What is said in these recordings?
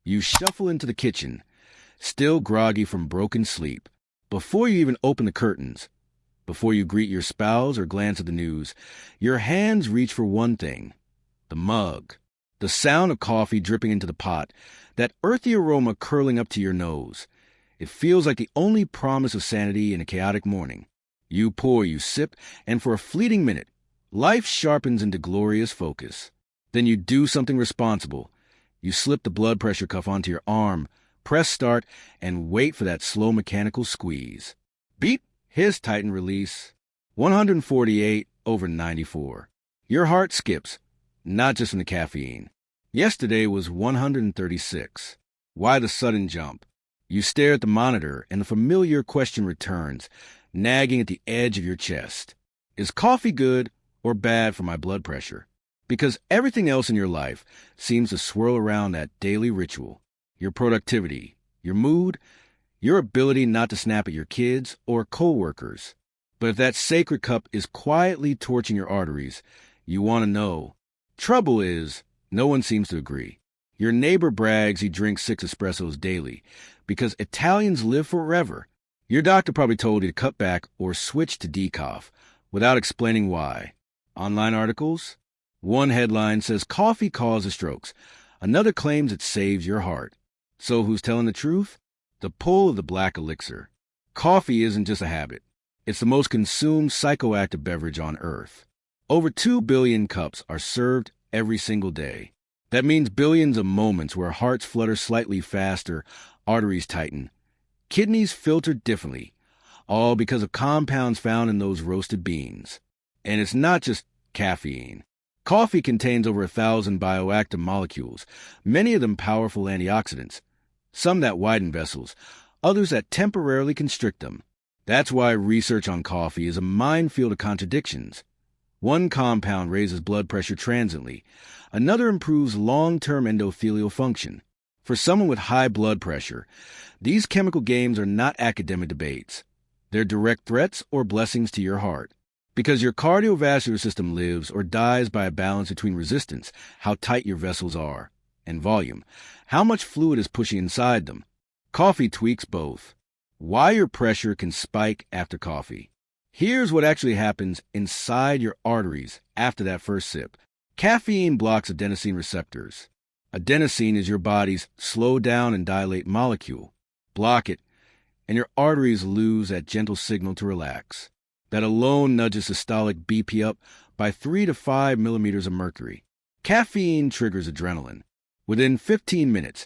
You shuffle into the kitchen, still groggy from broken sleep. Before you even open the curtains, before you greet your spouse or glance at the news, your hands reach for one thing: the mug. The sound of coffee dripping into the pot, that earthy aroma curling up to your nose. It feels like the only promise of sanity in a chaotic morning. You pour, you sip, and for a fleeting minute, life sharpens into glorious focus. Then you do something responsible. You slip the blood pressure cuff onto your arm, press start, and wait for that slow mechanical squeeze. Beep! His tighten release. 148/94. Your heart skips, not just from the caffeine. Yesterday was 136. Why the sudden jump? You stare at the monitor, and the familiar question returns, nagging at the edge of your chest. Is coffee good or bad for my blood pressure? Because everything else in your life seems to swirl around that daily ritual. Your productivity, your mood, your ability not to snap at your kids or coworkers. But if that sacred cup is quietly torching your arteries, you want to know. Trouble is, no one seems to agree. Your neighbor brags he drinks 6 espressos daily because Italians live forever. Your doctor probably told you to cut back or switch to decaf without explaining why. Online articles? One headline says coffee causes strokes. Another claims it saves your heart. So who's telling the truth? The pull of the black elixir. Coffee isn't just a habit. It's the most consumed psychoactive beverage on Earth. Over 2 billion cups are served every single day. That means billions of moments where hearts flutter slightly faster, arteries tighten, kidneys filter differently, all because of compounds found in those roasted beans. And it's not just caffeine. Coffee contains over 1,000 bioactive molecules, many of them powerful antioxidants, some that widen vessels, others that temporarily constrict them. That's why research on coffee is a minefield of contradictions. One compound raises blood pressure transiently. Another improves long-term endothelial function. For someone with high blood pressure, these chemical games are not academic debates. They're direct threats or blessings to your heart. Because your cardiovascular system lives or dies by a balance between resistance, how tight your vessels are, and volume, how much fluid is pushing inside them. Coffee tweaks both. Why your pressure can spike after coffee. Here's what actually happens inside your arteries after that first sip. Caffeine blocks adenosine receptors. Adenosine is your body's slow down and dilate molecule. Block it, and your arteries lose that gentle signal to relax. That alone nudges systolic BP up by 3 to 5 millimeters of mercury. Caffeine triggers adrenaline. Within 15 minutes,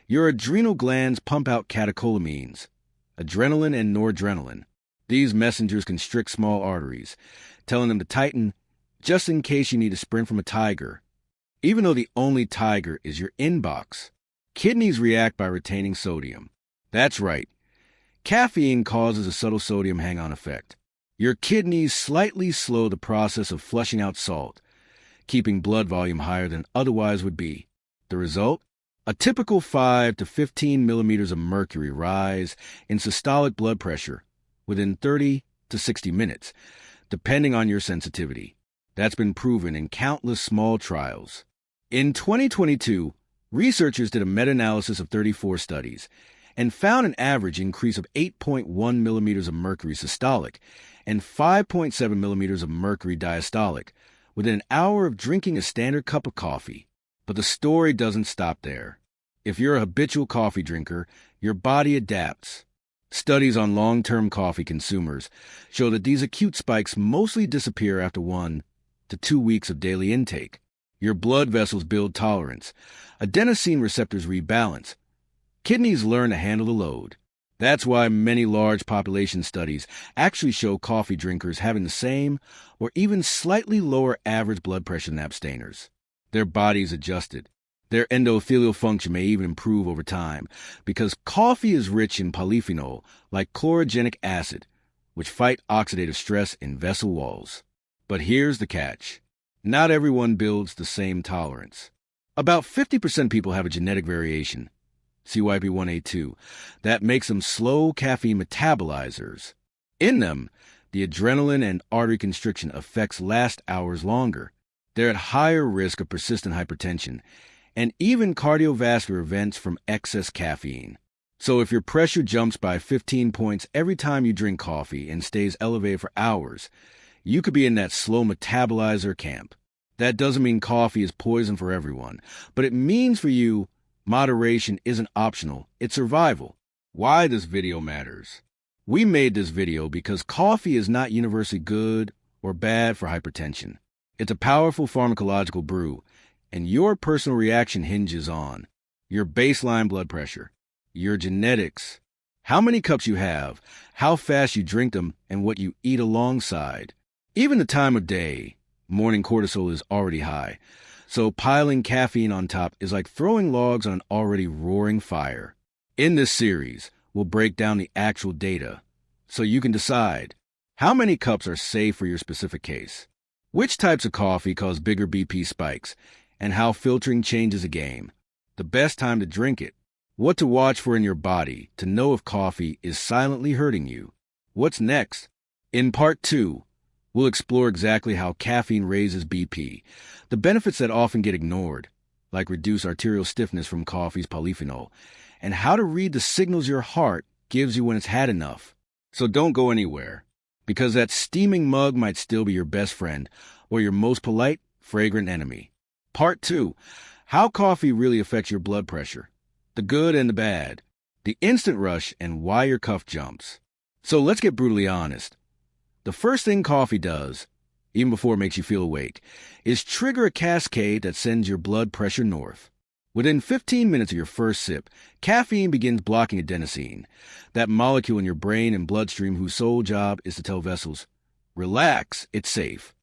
your adrenal glands pump out catecholamines, adrenaline and noradrenaline. These messengers constrict small arteries, telling them to tighten just in case you need to sprint from a tiger. Even though the only tiger is your inbox, kidneys react by retaining sodium. That's right. Caffeine causes a subtle sodium hang-on effect. Your kidneys slightly slow the process of flushing out salt, keeping blood volume higher than otherwise would be. The result? A typical 5 to 15 millimeters of mercury rise in systolic blood pressure within 30 to 60 minutes, depending on your sensitivity. That's been proven in countless small trials. In 2022, researchers did a meta-analysis of 34 studies and found an average increase of 8.1 millimeters of mercury systolic and 5.7 millimeters of mercury diastolic within an hour of drinking a standard cup of coffee. But the story doesn't stop there. If you're a habitual coffee drinker, your body adapts. Studies on long-term coffee consumers show that these acute spikes mostly disappear after 1 to 2 weeks of daily intake. Your blood vessels build tolerance. Adenosine receptors rebalance. Kidneys learn to handle the load. That's why many large population studies actually show coffee drinkers having the same or even slightly lower average blood pressure than abstainers. Their bodies adjusted. Their endothelial function may even improve over time because coffee is rich in polyphenol like chlorogenic acid, which fight oxidative stress in vessel walls. But here's the catch. Not everyone builds the same tolerance. About 50% of people have a genetic variation, CYP1A2, that makes them slow caffeine metabolizers. In them, the adrenaline and artery constriction effects last hours longer. They're at higher risk of persistent hypertension and even cardiovascular events from excess caffeine. So if your pressure jumps by 15 points every time you drink coffee and stays elevated for hours, you could be in that slow metabolizer camp. That doesn't mean coffee is poison for everyone, but it means for you, moderation isn't optional, it's survival. Why this video matters. We made this video because coffee is not universally good or bad for hypertension. It's a powerful pharmacological brew, and your personal reaction hinges on your baseline blood pressure, your genetics, how many cups you have, how fast you drink them, and what you eat alongside. Even the time of day, morning cortisol is already high, so piling caffeine on top is like throwing logs on an already roaring fire. In this series, we'll break down the actual data, so you can decide how many cups are safe for your specific case, which types of coffee cause bigger BP spikes, and how filtering changes a game, the best time to drink it, what to watch for in your body to know if coffee is silently hurting you. What's next? In part 2, we'll explore exactly how caffeine raises BP, the benefits that often get ignored, like reduced arterial stiffness from coffee's polyphenol, and how to read the signals your heart gives you when it's had enough. So don't go anywhere, because that steaming mug might still be your best friend or your most polite, fragrant enemy. Part 2, how coffee really affects your blood pressure, the good and the bad, the instant rush, and why your cuff jumps. So let's get brutally honest. The first thing coffee does, even before it makes you feel awake, is trigger a cascade that sends your blood pressure north. Within 15 minutes of your first sip, caffeine begins blocking adenosine, that molecule in your brain and bloodstream whose sole job is to tell vessels, relax, it's safe.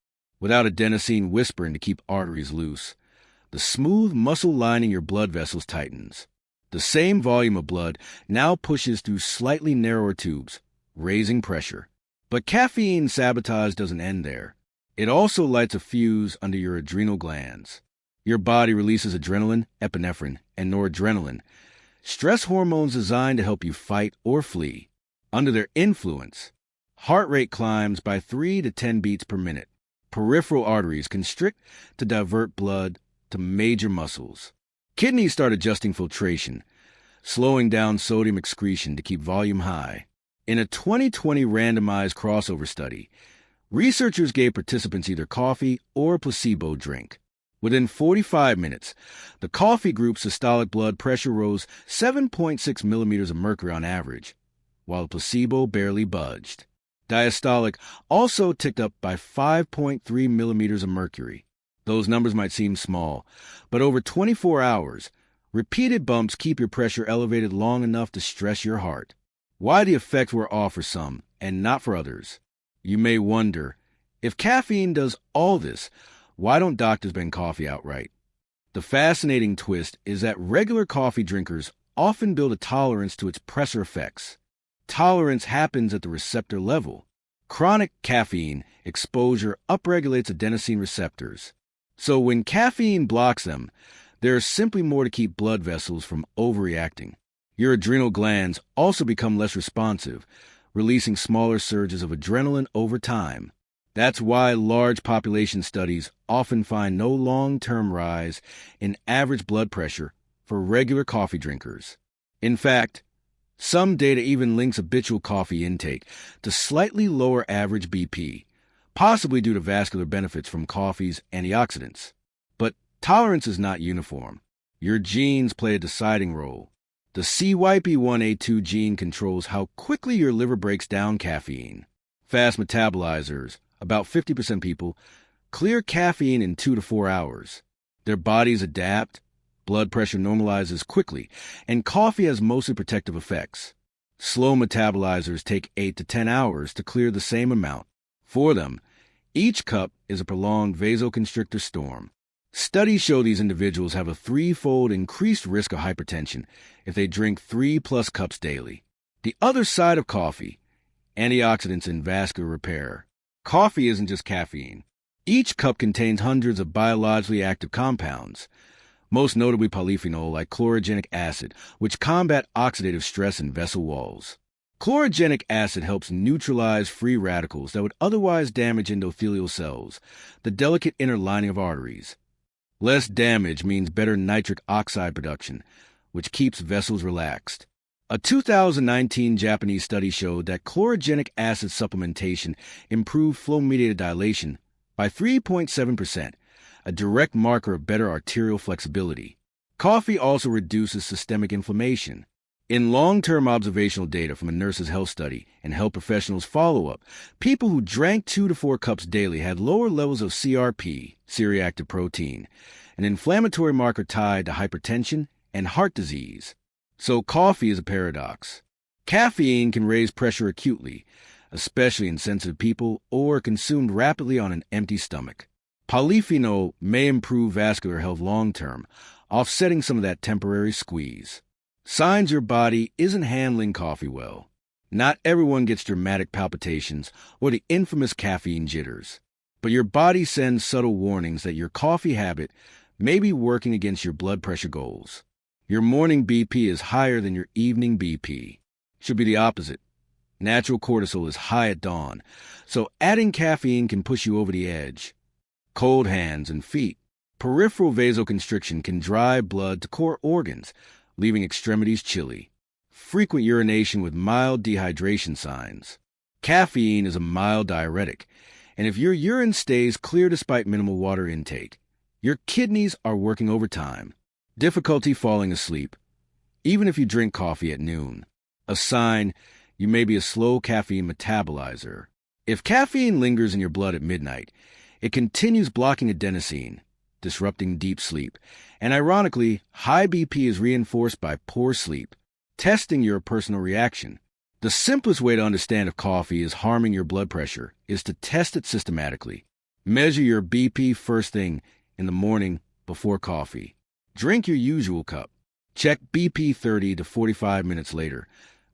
Without adenosine whispering to keep arteries loose, the smooth muscle lining your blood vessels tightens. The same volume of blood now pushes through slightly narrower tubes, raising pressure. But caffeine sabotage doesn't end there. It also lights a fuse under your adrenal glands. Your body releases adrenaline, epinephrine, and noradrenaline, stress hormones designed to help you fight or flee. Under their influence, heart rate climbs by 3 to 10 beats per minute. Peripheral arteries constrict to divert blood to major muscles. Kidneys start adjusting filtration, slowing down sodium excretion to keep volume high. In a 2020 randomized crossover study, researchers gave participants either coffee or a placebo drink. Within 45 minutes, the coffee group's systolic blood pressure rose 7.6 millimeters of mercury on average, while the placebo barely budged. Diastolic also ticked up by 5.3 millimeters of mercury. Those numbers might seem small, but over 24 hours, repeated bumps keep your pressure elevated long enough to stress your heart. Why the effects were off for some and not for others? You may wonder, if caffeine does all this, why don't doctors ban coffee outright? The fascinating twist is that regular coffee drinkers often build a tolerance to its pressor effects. Tolerance happens at the receptor level. Chronic caffeine exposure upregulates adenosine receptors. So when caffeine blocks them, there's simply more to keep blood vessels from overreacting. Your adrenal glands also become less responsive, releasing smaller surges of adrenaline over time. That's why large population studies often find no long-term rise in average blood pressure for regular coffee drinkers. In fact, some data even links habitual coffee intake to slightly lower average BP, possibly due to vascular benefits from coffee's antioxidants. But tolerance is not uniform. Your genes play a deciding role. The CYP1A2 gene controls how quickly your liver breaks down caffeine. Fast metabolizers, about 50% people, clear caffeine in 2 to 4 hours. Their bodies adapt, blood pressure normalizes quickly, and coffee has mostly protective effects. Slow metabolizers take 8 to 10 hours to clear the same amount. For them, each cup is a prolonged vasoconstrictor storm. Studies show these individuals have a 3-fold increased risk of hypertension if they drink 3+ cups daily. The other side of coffee, antioxidants and vascular repair. Coffee isn't just caffeine. Each cup contains hundreds of biologically active compounds, most notably polyphenol like chlorogenic acid, which combat oxidative stress in vessel walls. Chlorogenic acid helps neutralize free radicals that would otherwise damage endothelial cells, the delicate inner lining of arteries. Less damage means better nitric oxide production, which keeps vessels relaxed. A 2019 Japanese study showed that chlorogenic acid supplementation improved flow-mediated dilation by 3.7%, a direct marker of better arterial flexibility. Coffee also reduces systemic inflammation. In long-term observational data from a nurse's health study and health professionals' follow-up, people who drank 2 to 4 cups daily had lower levels of CRP, C-reactive protein, an inflammatory marker tied to hypertension and heart disease. So coffee is a paradox. Caffeine can raise pressure acutely, especially in sensitive people or consumed rapidly on an empty stomach. Polyphenol may improve vascular health long-term, offsetting some of that temporary squeeze. Signs your body isn't handling coffee well. Not everyone gets dramatic palpitations or the infamous caffeine jitters, but your body sends subtle warnings that your coffee habit may be working against your blood pressure goals. Your morning BP is higher than your evening BP. Should be the opposite. Natural cortisol is high at dawn, so adding caffeine can push you over the edge. Cold hands and feet. Peripheral vasoconstriction can drive blood to core organs, leaving extremities chilly. Frequent urination with mild dehydration signs. Caffeine is a mild diuretic, and if your urine stays clear despite minimal water intake, your kidneys are working overtime. Difficulty falling asleep, even if you drink coffee at noon. A sign you may be a slow caffeine metabolizer. If caffeine lingers in your blood at midnight, it continues blocking adenosine, disrupting deep sleep. And ironically, high BP is reinforced by poor sleep, testing your personal reaction. The simplest way to understand if coffee is harming your blood pressure is to test it systematically. Measure your BP first thing in the morning before coffee. Drink your usual cup. Check BP 30 to 45 minutes later,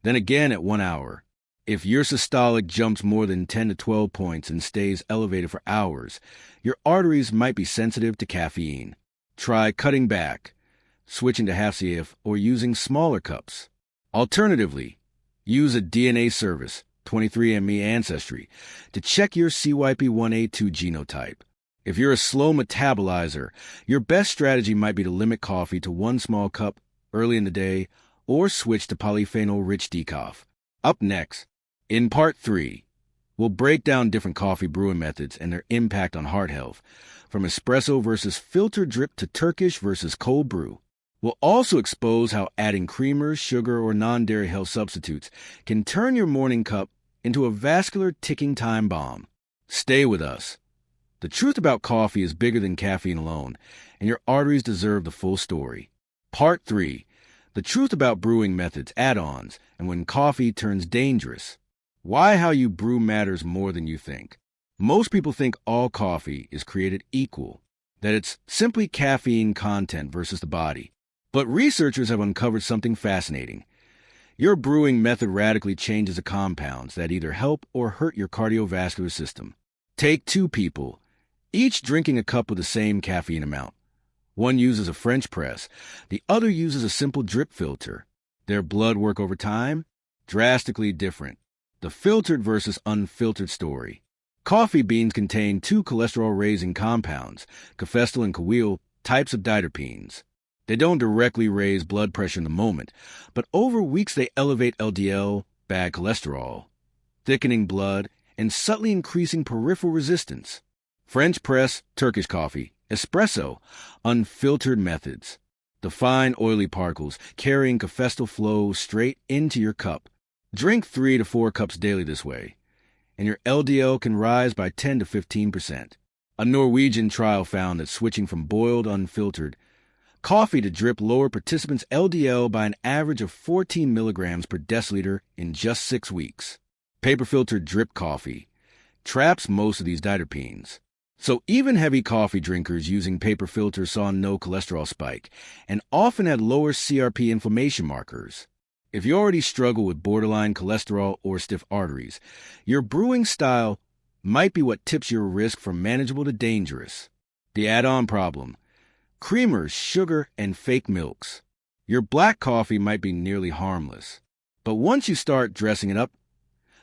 then again at 1 hour. If your systolic jumps more than 10 to 12 points and stays elevated for hours, your arteries might be sensitive to caffeine. Try cutting back, switching to half CF, or using smaller cups. Alternatively, use a DNA service, 23andMe Ancestry, to check your CYP1A2 genotype. If you're a slow metabolizer, your best strategy might be to limit coffee to 1 small cup early in the day or switch to polyphenol-rich decaf. Up next, in Part 3, we'll break down different coffee brewing methods and their impact on heart health, from espresso versus filter drip to Turkish versus cold brew. We'll also expose how adding creamers, sugar, or non-dairy health substitutes can turn your morning cup into a vascular ticking time bomb. Stay with us. The truth about coffee is bigger than caffeine alone, and your arteries deserve the full story. Part 3, the truth about brewing methods, add-ons, and when coffee turns dangerous. Why how you brew matters more than you think. Most people think all coffee is created equal, that it's simply caffeine content versus the body. But researchers have uncovered something fascinating. Your brewing method radically changes the compounds that either help or hurt your cardiovascular system. Take 2 people, each drinking a cup with the same caffeine amount. One uses a French press, the other uses a simple drip filter. Their blood work over time? Drastically different. The filtered versus unfiltered story. Coffee beans contain 2 cholesterol-raising compounds, cafestol and coeal, types of diterpenes. They don't directly raise blood pressure in the moment, but over weeks they elevate LDL, bad cholesterol, thickening blood, and subtly increasing peripheral resistance. French press, Turkish coffee, espresso, unfiltered methods. The fine oily particles carrying cafestol flow straight into your cup. Drink 3 to 4 cups daily this way, and your LDL can rise by 10 to 15%. A Norwegian trial found that switching from boiled unfiltered coffee to drip lowered participants' LDL by an average of 14 milligrams per deciliter in just 6 weeks. Paper-filtered drip coffee traps most of these diterpenes. So even heavy coffee drinkers using paper filters saw no cholesterol spike and often had lower CRP inflammation markers. If you already struggle with borderline cholesterol or stiff arteries, your brewing style might be what tips your risk from manageable to dangerous. The add-on problem: creamers, sugar, and fake milks. Your black coffee might be nearly harmless, but once you start dressing it up,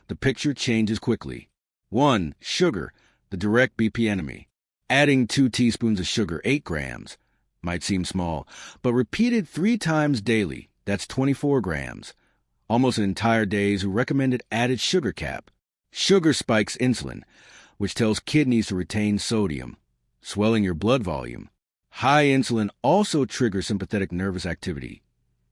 the picture changes quickly. 1. Sugar, the direct BP enemy. Adding 2 teaspoons of sugar, 8 grams, might seem small, but repeated 3 times daily, that's 24 grams. Almost an entire day's recommended added sugar cap. Sugar spikes insulin, which tells kidneys to retain sodium, swelling your blood volume. High insulin also triggers sympathetic nervous activity,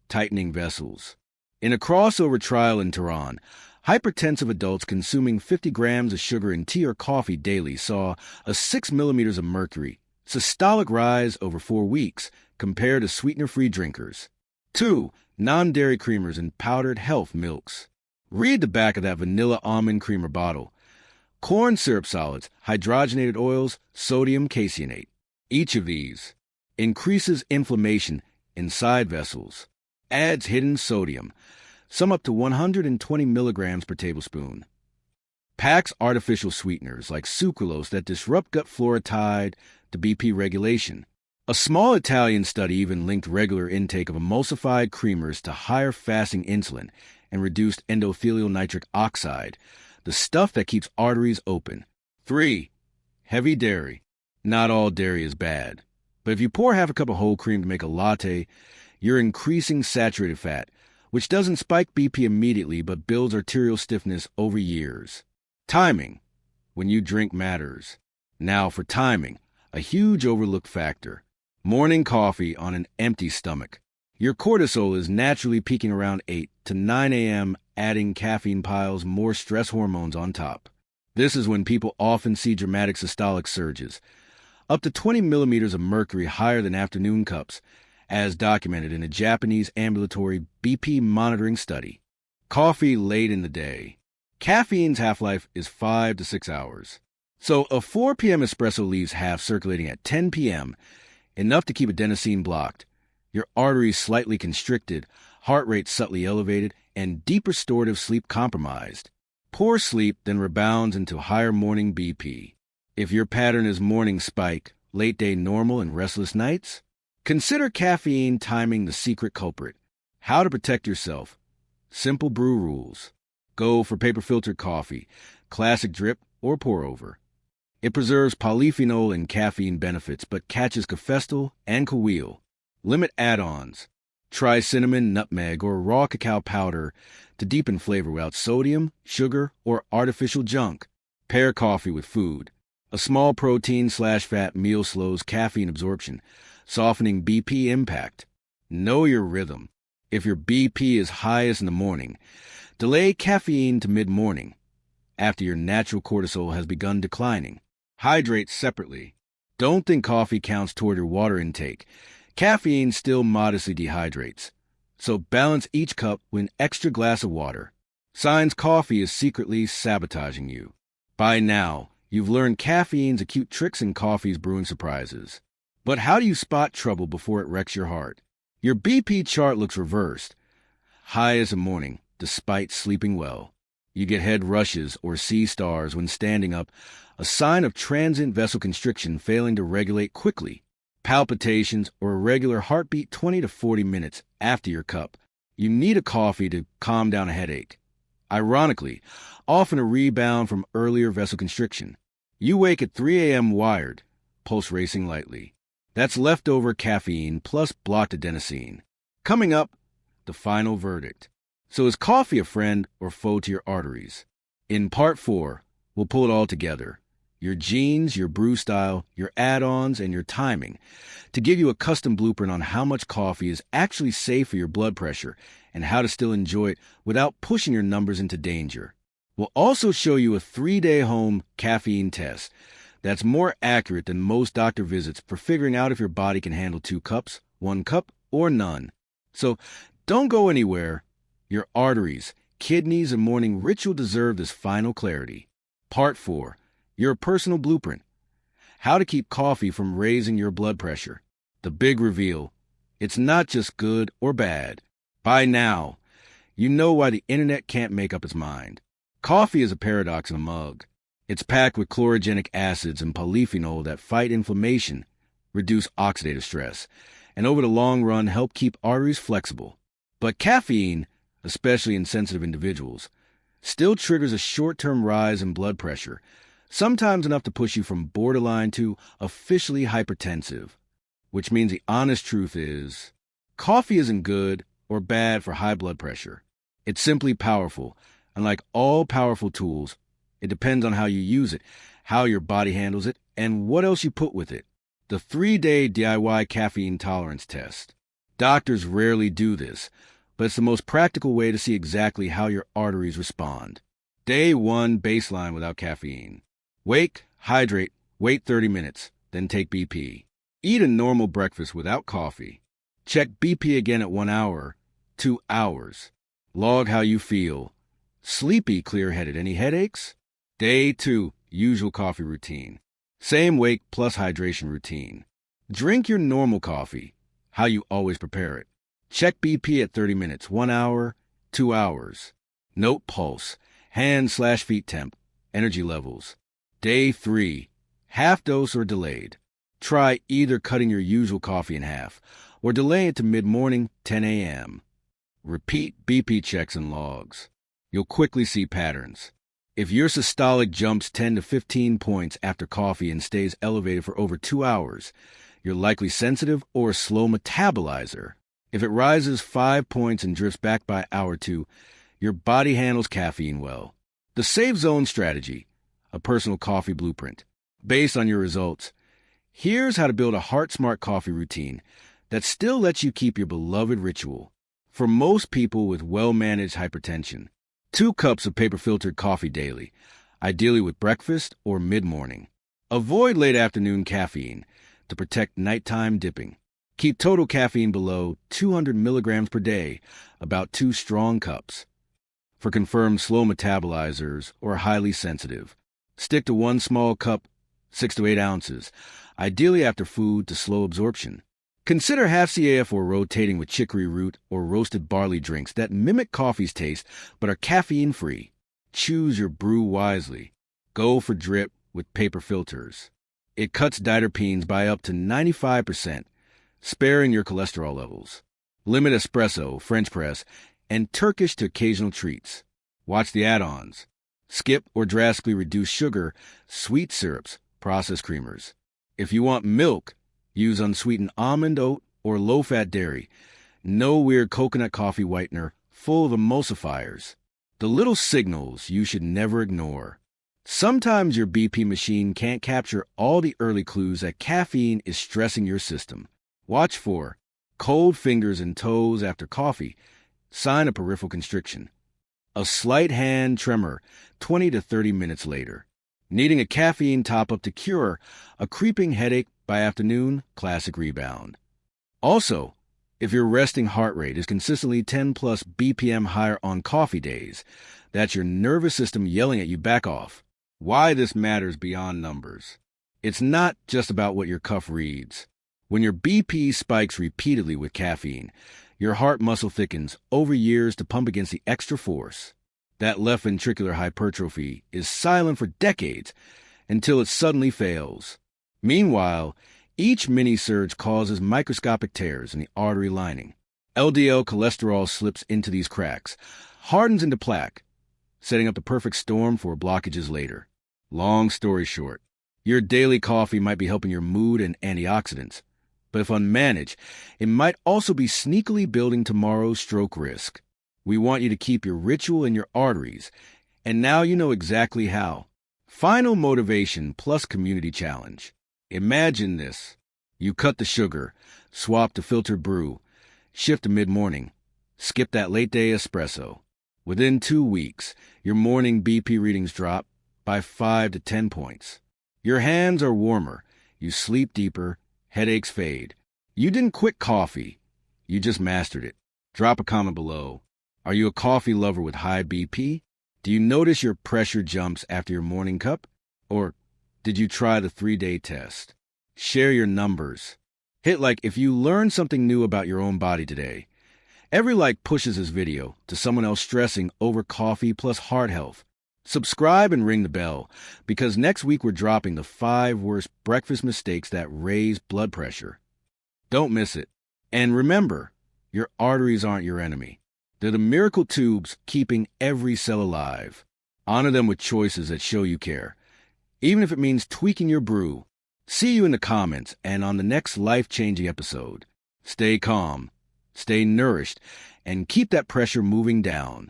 tightening vessels. In a crossover trial in Tehran, hypertensive adults consuming 50 grams of sugar in tea or coffee daily saw a 6 millimeters of mercury systolic rise over 4 weeks compared to sweetener-free drinkers. 2. Non-dairy creamers and powdered health milks. Read the back of that vanilla almond creamer bottle. Corn syrup solids, hydrogenated oils, sodium caseinate. Each of these increases inflammation inside vessels, adds hidden sodium, some up to 120 milligrams per tablespoon. Packs artificial sweeteners like sucralose that disrupt gut flora tied to BP regulation. A small Italian study even linked regular intake of emulsified creamers to higher fasting insulin and reduced endothelial nitric oxide, the stuff that keeps arteries open. 3. Heavy dairy. Not all dairy is bad, but if you pour half a cup of whole cream to make a latte, you're increasing saturated fat, which doesn't spike BP immediately but builds arterial stiffness over years. Timing. When you drink matters. Now for timing, a huge overlooked factor. Morning coffee on an empty stomach. Your cortisol is naturally peaking around 8 to 9 a.m., adding caffeine piles more stress hormones on top. This is when people often see dramatic systolic surges, up to 20 millimeters of mercury higher than afternoon cups, as documented in a Japanese ambulatory BP monitoring study. Coffee late in the day. Caffeine's half-life is 5 to 6 hours. So a 4 p.m. espresso leaves half circulating at 10 p.m., enough to keep adenosine blocked, your arteries slightly constricted, heart rate subtly elevated, and deep restorative sleep compromised. Poor sleep then rebounds into higher morning BP. If your pattern is morning spike, late day normal, and restless nights, consider caffeine timing the secret culprit. How to protect yourself. Simple brew rules. Go for paper-filtered coffee, classic drip, or pour-over. It preserves polyphenol and caffeine benefits, but catches cafestal and kawil. Limit add-ons. Try cinnamon, nutmeg, or raw cacao powder to deepen flavor without sodium, sugar, or artificial junk. Pair coffee with food. A small protein/fat meal slows caffeine absorption, softening BP impact. Know your rhythm. If your BP is highest in the morning, delay caffeine to mid-morning, after your natural cortisol has begun declining. Hydrate separately. Don't think coffee counts toward your water intake. Caffeine still modestly dehydrates, so balance each cup with an extra glass of water. Signs coffee is secretly sabotaging you. By now, you've learned caffeine's acute tricks and coffee's brewing surprises. But how do you spot trouble before it wrecks your heart? Your BP chart looks reversed. High as a morning, despite sleeping well. You get head rushes or sea stars when standing up, a sign of transient vessel constriction failing to regulate quickly. Palpitations or irregular heartbeat 20 to 40 minutes after your cup. You need a coffee to calm down a headache. Ironically, often a rebound from earlier vessel constriction. You wake at 3 a.m. wired, pulse racing lightly. That's leftover caffeine plus blocked adenosine. Coming up, the final verdict. So is coffee a friend or foe to your arteries? In Part 4, we'll pull it all together. Your genes, your brew style, your add-ons, and your timing, to give you a custom blueprint on how much coffee is actually safe for your blood pressure and how to still enjoy it without pushing your numbers into danger. We'll also show you a 3-day home caffeine test that's more accurate than most doctor visits for figuring out if your body can handle 2 cups, 1 cup, or none. So don't go anywhere. Your arteries, kidneys, and morning ritual deserve this final clarity. Part 4. Your personal blueprint. How to keep coffee from raising your blood pressure. The big reveal. It's not just good or bad. By now, you know why the internet can't make up its mind. Coffee is a paradox in a mug. It's packed with chlorogenic acids and polyphenol that fight inflammation, reduce oxidative stress, and over the long run help keep arteries flexible. But caffeine, especially in sensitive individuals, still triggers a short-term rise in blood pressure, sometimes enough to push you from borderline to officially hypertensive, which means the honest truth is coffee isn't good or bad for high blood pressure. It's simply powerful, and like all powerful tools, it depends on how you use it, how your body handles it, and what else you put with it. The 3-day DIY caffeine tolerance test. Doctors rarely do this, but it's the most practical way to see exactly how your arteries respond. Day 1, baseline without caffeine. Wake, hydrate, wait 30 minutes, then take BP. Eat a normal breakfast without coffee. Check BP again at 1 hour, 2 hours. Log how you feel. Sleepy, clear-headed. Any headaches? Day 2, usual coffee routine. Same wake plus hydration routine. Drink your normal coffee, how you always prepare it. Check BP at 30 minutes, 1 hour, 2 hours. Note pulse, hand/feet temp, energy levels. Day 3, half dose or delayed. Try either cutting your usual coffee in half or delay it to mid-morning, 10 a.m. Repeat BP checks and logs. You'll quickly see patterns. If your systolic jumps 10 to 15 points after coffee and stays elevated for over 2 hours, you're likely sensitive or a slow metabolizer. If it rises 5 points and drifts back by hour 2, your body handles caffeine well. The Safe Zone Strategy, a personal coffee blueprint. Based on your results, here's how to build a heart-smart coffee routine that still lets you keep your beloved ritual. For most people with well-managed hypertension, 2 cups of paper-filtered coffee daily, ideally with breakfast or mid-morning. Avoid late afternoon caffeine to protect nighttime dipping. Keep total caffeine below 200 milligrams per day, about 2 strong cups. For confirmed slow metabolizers or highly sensitive, stick to 1 small cup, 6 to 8 ounces, ideally after food to slow absorption. Consider half CAF or rotating with chicory root or roasted barley drinks that mimic coffee's taste but are caffeine-free. Choose your brew wisely. Go for drip with paper filters. It cuts diterpenes by up to 95%, sparing your cholesterol levels. Limit espresso, French press, and Turkish to occasional treats. Watch the add-ons. Skip or drastically reduce sugar, sweet syrups, processed creamers. If you want milk, use unsweetened almond, oat, or low-fat dairy. No weird coconut coffee whitener full of emulsifiers. The little signals you should never ignore. Sometimes your BP machine can't capture all the early clues that caffeine is stressing your system. Watch for cold fingers and toes after coffee, sign of peripheral constriction. A slight hand tremor 20 to 30 minutes later. Needing a caffeine top-up to cure a creeping headache by afternoon, classic rebound. Also, if your resting heart rate is consistently 10 plus BPM higher on coffee days, that's your nervous system yelling at you back off. Why this matters beyond numbers. It's not just about what your cuff reads. When your BP spikes repeatedly with caffeine, your heart muscle thickens over years to pump against the extra force. That left ventricular hypertrophy is silent for decades until it suddenly fails. Meanwhile, each mini-surge causes microscopic tears in the artery lining. LDL cholesterol slips into these cracks, hardens into plaque, setting up the perfect storm for blockages later. Long story short, your daily coffee might be helping your mood and antioxidants, but if unmanaged, it might also be sneakily building tomorrow's stroke risk. We want you to keep your ritual in your arteries, and now you know exactly how. Final motivation plus community challenge. Imagine this. You cut the sugar, swap to filtered brew, shift to mid-morning, skip that late-day espresso. Within 2 weeks, your morning BP readings drop by 5 to 10 points. Your hands are warmer, you sleep deeper, headaches fade. You didn't quit coffee, you just mastered it. Drop a comment below. Are you a coffee lover with high BP? Do you notice your pressure jumps after your morning cup? Or did you try the 3-day test? Share your numbers. Hit like if you learned something new about your own body today. Every like pushes this video to someone else stressing over coffee plus heart health. Subscribe and ring the bell, because next week we're dropping the 5 worst breakfast mistakes that raise blood pressure. Don't miss it. And remember, your arteries aren't your enemy. They're the miracle tubes keeping every cell alive. Honor them with choices that show you care. even if it means tweaking your brew. See you in the comments and on the next life-changing episode. Stay calm, stay nourished, and keep that pressure moving down.